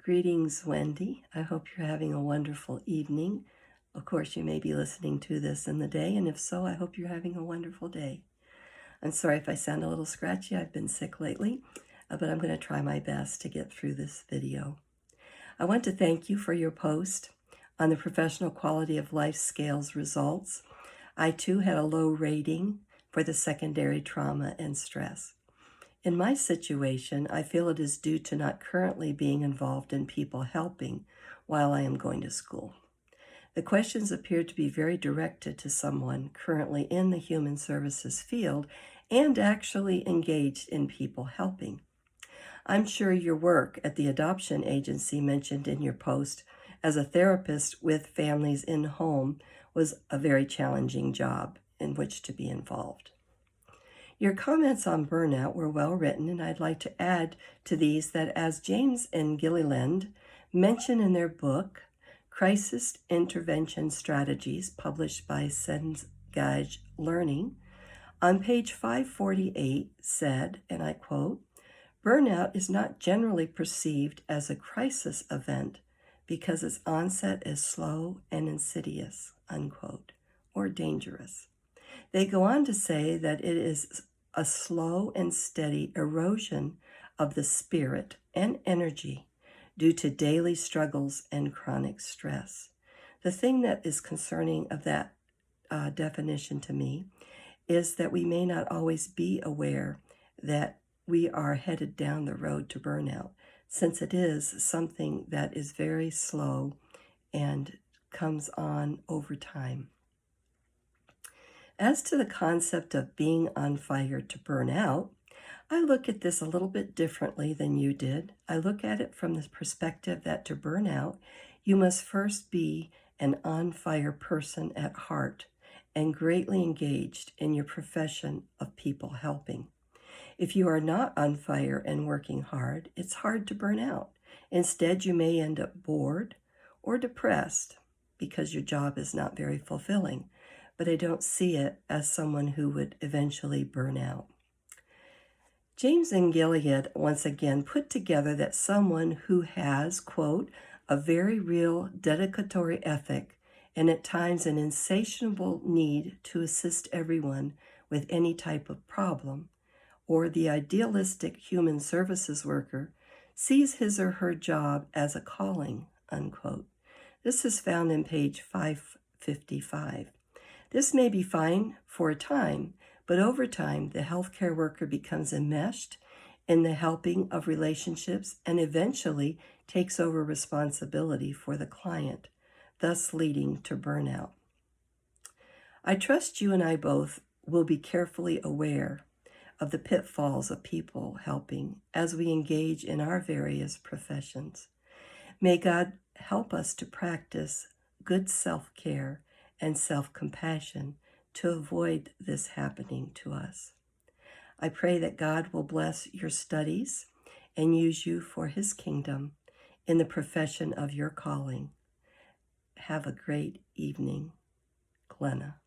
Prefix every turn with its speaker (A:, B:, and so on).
A: Greetings, Wendy. I hope you're having a wonderful evening. Of course, you may be listening to this in the day, and if so, I hope you're having a wonderful day. I'm sorry if I sound a little scratchy. I've been sick lately, but I'm going to try my best to get through this video. I want to thank you for your post on the professional quality of life scales results. I too had a low rating for the secondary trauma and stress. In my situation, I feel it is due to not currently being involved in people helping while I am going to school. The questions appear to be very directed to someone currently in the human services field and actually engaged in people helping. I'm sure your work at the adoption agency mentioned in your post as a therapist with families in home was a very challenging job in which to be involved. Your comments on burnout were well written, and I'd like to add to these that as James and Gilliland mention in their book, Crisis Intervention Strategies, published by Sengage Learning, on page 548 said, and I quote, "Burnout is not generally perceived as a crisis event because its onset is slow and insidious," unquote, or dangerous. They go on to say that it is a slow and steady erosion of the spirit and energy due to daily struggles and chronic stress. The thing that is concerning of that definition to me is that we may not always be aware that we are headed down the road to burnout, since it is something that is very slow and comes on over time. As to the concept of being on fire to burn out, I look at this a little bit differently than you did. I look at it from the perspective that to burn out, you must first be an on-fire person at heart and greatly engaged in your profession of people helping. If you are not on fire and working hard, it's hard to burn out. Instead, you may end up bored or depressed because your job is not very fulfilling. But I don't see it as someone who would eventually burn out. James and Gilead once again put together that someone who has, quote, a very real dedicatory ethic and at times an insatiable need to assist everyone with any type of problem, or the idealistic human services worker sees his or her job as a calling, unquote. This is found in page 555. This may be fine for a time, but over time, the healthcare worker becomes enmeshed in the helping of relationships and eventually takes over responsibility for the client, thus leading to burnout. I trust you and I both will be carefully aware of the pitfalls of people helping as we engage in our various professions. May God help us to practice good self-care and self-compassion to avoid this happening to us. I pray that God will bless your studies and use you for His kingdom in the profession of your calling. Have a great evening, Glenna.